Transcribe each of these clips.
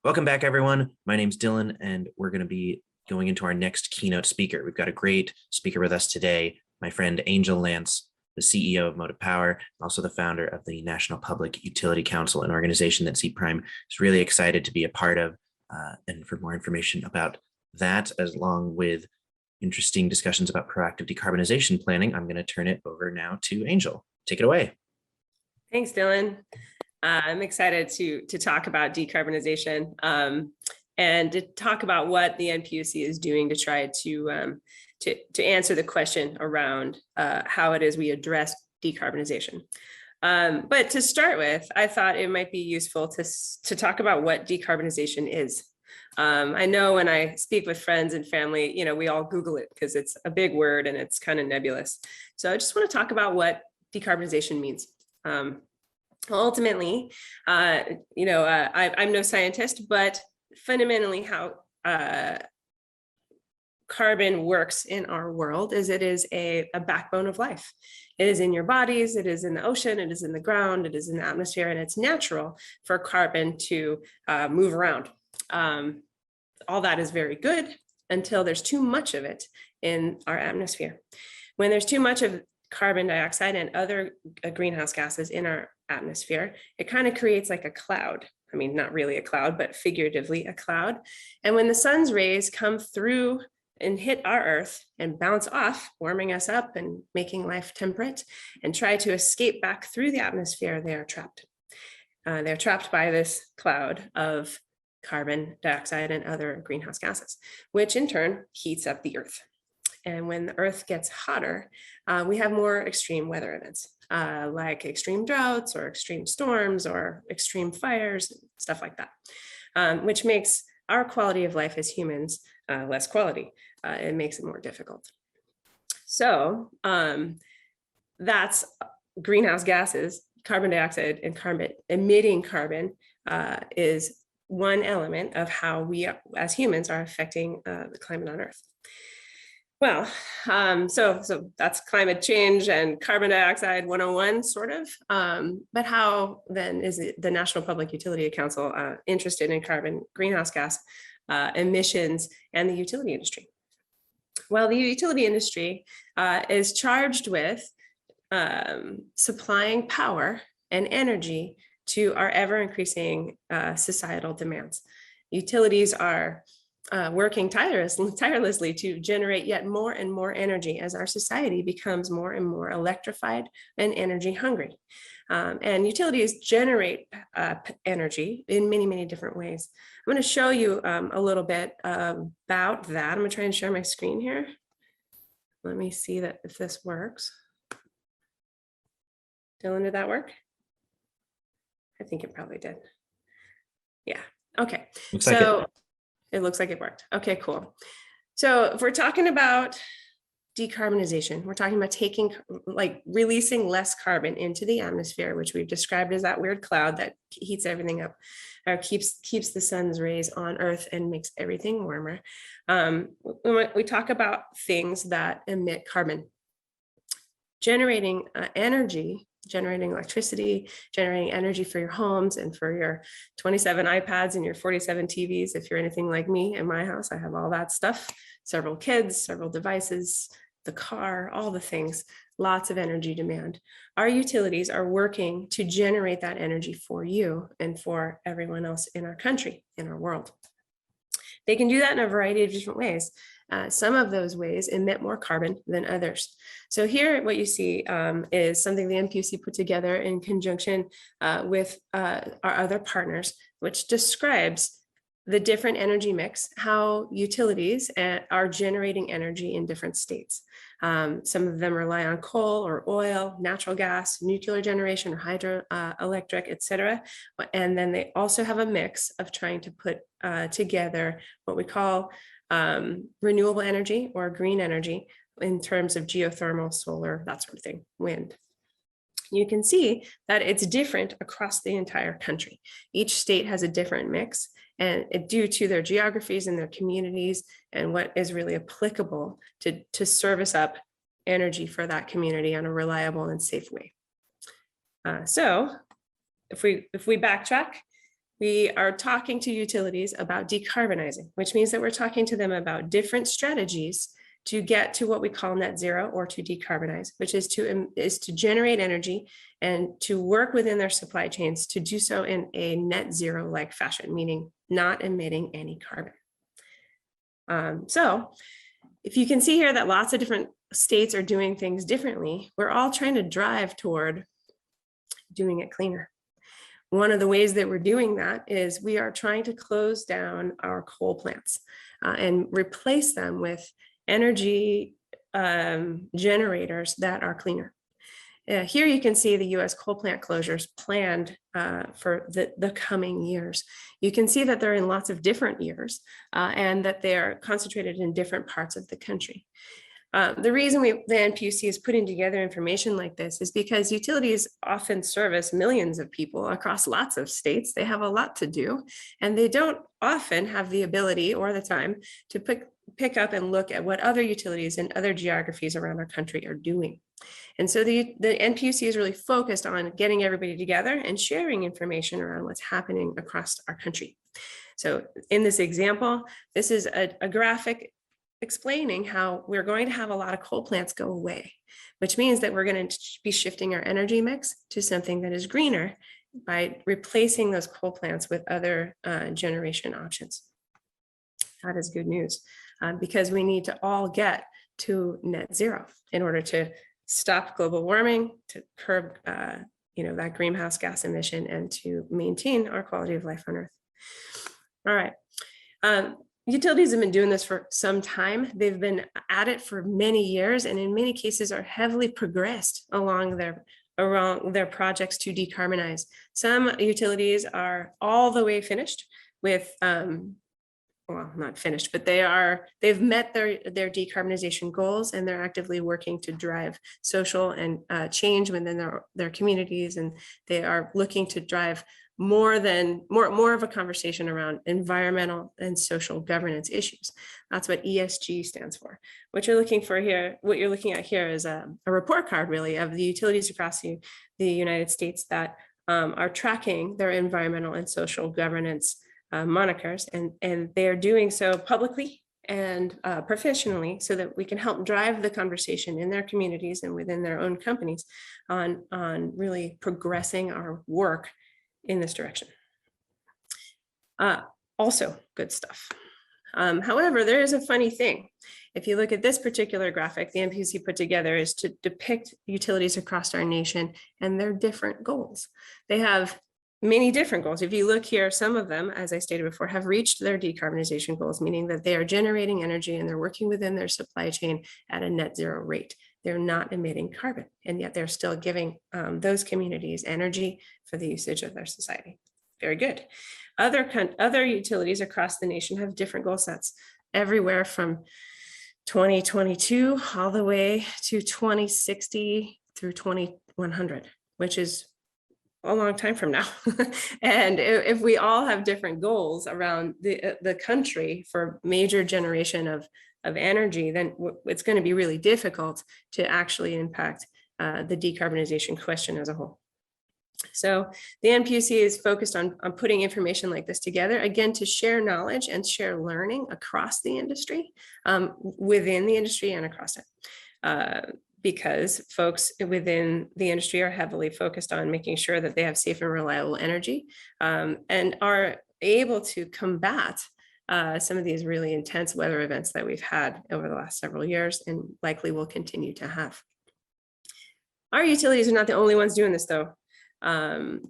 Welcome back, everyone. My name's Dylan, and we're going to be going into our next keynote speaker. We've got a great speaker with us today, my friend Angel Lance, the CEO of Motive Power, also the founder of the National Public Utility Council, an organization that C-Prime is really excited to be a part of. And for more information about that, along with interesting discussions about proactive decarbonization planning, I'm going to turn it over now to Angel. Take it away. Thanks, Dylan. I'm excited to talk about decarbonization and to talk about what the NPUC is doing to try to answer the question around how it is we address decarbonization. But to start with, I thought it might be useful to talk about what decarbonization is. I know when I speak with friends and family, we all Google it because it's a big word and it's kind of nebulous. So I just want to talk about what decarbonization means. Ultimately, I'm no scientist, but fundamentally how carbon works in our world is it is a backbone of life. It is in your bodies, it is in the ocean, it is in the ground, it is in the atmosphere, and it's natural for carbon to move around. All that is very good until there's too much of it in our atmosphere. When there's too much of carbon dioxide and other greenhouse gases in our atmosphere, it kind of creates like a cloud. I mean, not really a cloud, but figuratively a cloud. And when the sun's rays come through and hit our Earth and bounce off, warming us up and making life temperate, and try to escape back through the atmosphere, they are trapped. They're trapped by this cloud of carbon dioxide and other greenhouse gases, which in turn heats up the Earth. And when the Earth gets hotter, we have more extreme weather events, like extreme droughts or extreme storms or extreme fires, stuff like that, which makes our quality of life as humans less quality. It makes it more difficult. So that's greenhouse gases, carbon dioxide and emitting carbon is one element of how we as humans are affecting the climate on Earth. Well, so that's climate change and carbon dioxide 101, sort of. But how then is the National Public Utility Council interested in carbon greenhouse gas emissions and the utility industry? Well, the utility industry is charged with supplying power and energy to our ever-increasing societal demands. Utilities are working tirelessly to generate yet more and more energy as our society becomes more and more electrified and energy hungry. And utilities generate energy in many, many different ways. I'm going to show you a little bit about that. I'm going to try and share my screen here. Let me see that if this works. Dylan, did that work? I think it probably did. Yeah. Okay. It looks like it worked. Okay, cool. So if we're talking about decarbonization, we're talking about releasing less carbon into the atmosphere, which we've described as that weird cloud that heats everything up, or keeps the sun's rays on Earth and makes everything warmer. We talk about things that emit carbon. Generating energy, generating electricity, generating energy for your homes and for your 27 iPads and your 47 TVs. If you're anything like me in my house, I have all that stuff, several kids, several devices, the car, all the things, lots of energy demand. Our utilities are working to generate that energy for you and for everyone else in our country, in our world. They can do that in a variety of different ways. Some of those ways emit more carbon than others. So here what you see is something the NPUC put together in conjunction with our other partners, which describes the different energy mix, how utilities are generating energy in different states. Some of them rely on coal or oil, natural gas, nuclear generation, or hydroelectric, et cetera. And then they also have a mix of trying to put together what we call renewable energy or green energy in terms of geothermal, solar, that sort of thing, wind. You can see that it's different across the entire country. Each state has a different mix, and due to their geographies and their communities and what is really applicable to service up energy for that community on a reliable and safe way. So if we backtrack, we are talking to utilities about decarbonizing, which means that we're talking to them about different strategies to get to what we call net zero, or to decarbonize, which is to generate energy and to work within their supply chains to do so in a net zero like fashion, meaning not emitting any carbon. So if you can see here that lots of different states are doing things differently, we're all trying to drive toward doing it cleaner. One of the ways that we're doing that is we are trying to close down our coal plants and replace them with energy generators that are cleaner. Here you can see the US coal plant closures planned for the coming years. You can see that they're in lots of different years and that they are concentrated in different parts of the country. The reason the NPUC is putting together information like this is because utilities often service millions of people across lots of states. They have a lot to do, and they don't often have the ability or the time to pick up and look at what other utilities and other geographies around our country are doing. And so the NPUC is really focused on getting everybody together and sharing information around what's happening across our country. So in this example, this is a graphic explaining how we're going to have a lot of coal plants go away, which means that we're going to be shifting our energy mix to something that is greener by replacing those coal plants with other generation options. That is good news because we need to all get to net zero in order to stop global warming, to curb that greenhouse gas emission, and to maintain our quality of life on Earth. All right. Utilities have been doing this for some time. They've been at it for many years, and in many cases are heavily progressed along their projects to decarbonize. Some utilities are all the way finished with, well, not finished, but they've met their decarbonization goals, and they're actively working to drive social and change within their communities, and they are looking to drive more of a conversation around environmental and social governance issues. That's what ESG stands for. What you're looking at here is a report card, really, of the utilities across the United States that are tracking their environmental and social governance monikers, and they are doing so publicly and professionally, so that we can help drive the conversation in their communities and within their own companies on really progressing our work in this direction. Also good stuff. However, there is a funny thing. If you look at this particular graphic, the NPUC put together is to depict utilities across our nation and their different goals. They have many different goals. If you look here, some of them, as I stated before, have reached their decarbonization goals, meaning that they are generating energy and they're working within their supply chain at a net zero rate. They're not emitting carbon, and yet they're still giving those communities energy for the usage of their society. Very good. Other utilities across the nation have different goal sets, everywhere from 2022 all the way to 2060 through 2100, which is a long time from now. And if we all have different goals around the country for major generation of energy, then it's going to be really difficult to actually impact the decarbonization question as a whole. So the NPUC is focused on putting information like this together, again, to share knowledge and share learning across the industry, within the industry and across it. Because folks within the industry are heavily focused on making sure that they have safe and reliable energy, and are able to combat some of these really intense weather events that we've had over the last several years and likely will continue to have. Our utilities are not the only ones doing this, though.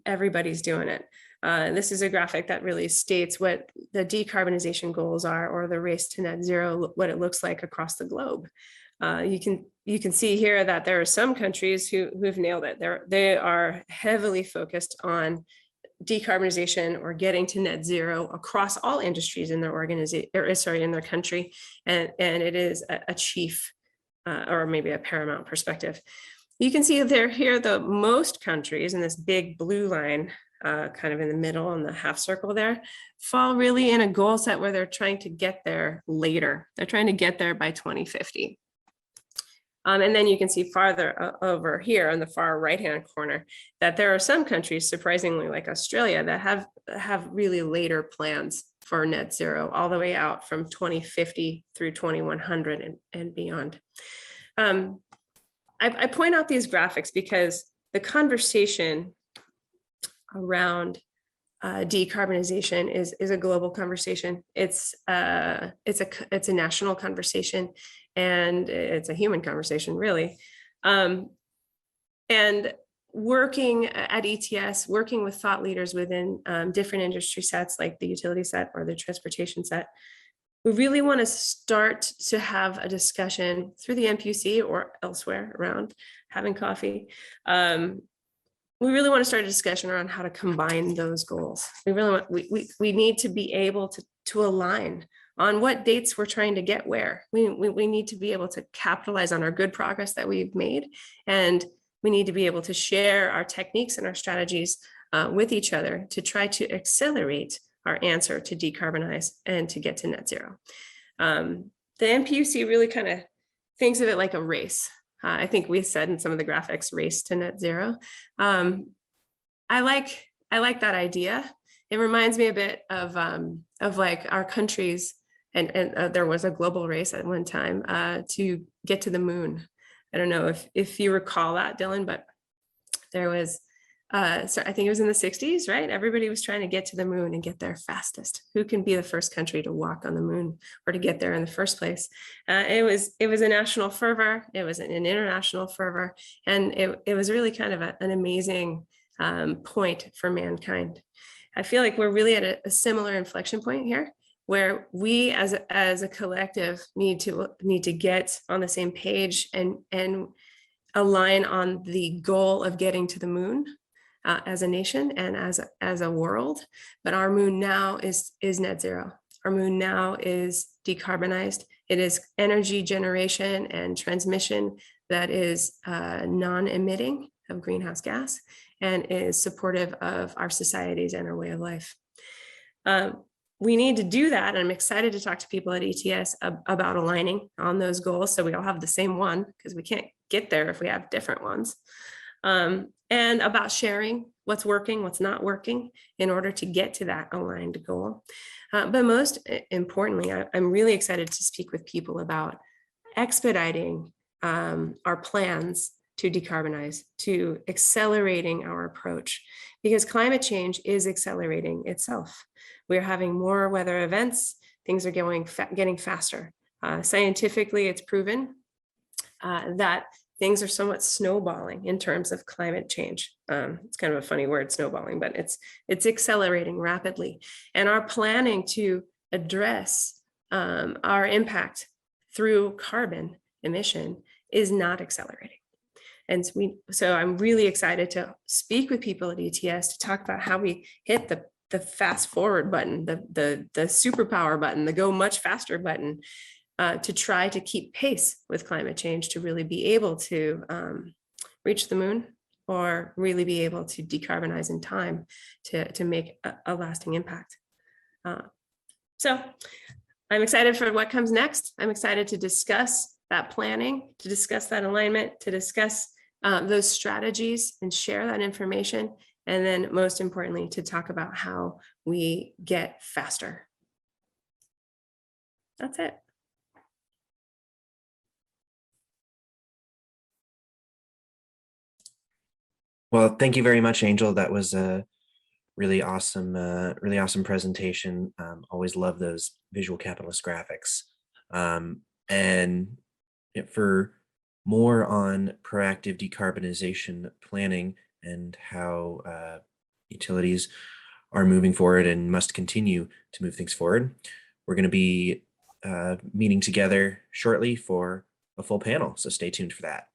Everybody's doing it. This is a graphic that really states what the decarbonization goals are, or the race to net zero, what it looks like across the globe. You can see here that there are some countries who've nailed it. They are heavily focused on decarbonization or getting to net zero across all industries in their in their country, and it is a chief or maybe a paramount perspective. You can see there here the most countries in this big blue line, kind of in the middle in the half circle there, fall really in a goal set where they're trying to get there later. They're trying to get there by 2050. And then you can see farther over here on the far right-hand corner that there are some countries, surprisingly like Australia, that have really later plans for net zero all the way out from 2050 through 2100 and beyond. I point out these graphics because the conversation around decarbonization is a global conversation. It's a national conversation, and it's a human conversation, really. And working at ETS, working with thought leaders within different industry sets like the utility set or the transportation set, we really want to start to have a discussion through the MPUC or elsewhere around having coffee. We really want to start a discussion around how to combine those goals. We need to be able to align on what dates we're trying to get where. We need to be able to capitalize on our good progress that we've made, and we need to be able to share our techniques and our strategies with each other to try to accelerate our answer to decarbonize and to get to net zero. The MPUC really kind of thinks of it like a race. I think we said in some of the graphics, race to net zero. I like that idea. It reminds me a bit of like our countries, and there was a global race at one time to get to the moon. I don't know if you recall that, Dylan, but there was, so I think it was in the 60s, right? Everybody was trying to get to the moon and get there fastest. Who can be the first country to walk on the moon or to get there in the first place? It was a national fervor. It was an international fervor. And it was really kind of an amazing point for mankind. I feel like we're really at a similar inflection point here, where we as a collective need to get on the same page and align on the goal of getting to the moon as a nation and as a world. But our moon now is net zero. Our moon now is decarbonized. It is energy generation and transmission that is non-emitting of greenhouse gas and is supportive of our societies and our way of life. We need to do that. And I'm excited to talk to people at ETS about aligning on those goals, so we all have the same one, because we can't get there if we have different ones. And about sharing what's working, what's not working in order to get to that aligned goal. But most importantly, I'm really excited to speak with people about expediting our plans to decarbonize, to accelerating our approach, because climate change is accelerating itself. We're having more weather events, things are getting faster. Scientifically, it's proven that things are somewhat snowballing in terms of climate change. It's kind of a funny word, snowballing, but it's accelerating rapidly. And our planning to address our impact through carbon emission is not accelerating. And so I'm really excited to speak with people at ETS to talk about how we hit the fast forward button, the superpower button, the go much faster button, to try to keep pace with climate change, to really be able to reach the moon, or really be able to decarbonize in time to make a lasting impact. So I'm excited for what comes next. I'm excited to discuss that planning, to discuss that alignment, to discuss those strategies and share that information. And then most importantly, to talk about how we get faster. That's it. Well, thank you very much, Angel. That was a really awesome presentation. Always love those visual capitalist graphics. And for more on proactive decarbonization planning and how utilities are moving forward and must continue to move things forward, we're going to be meeting together shortly for a full panel. So stay tuned for that.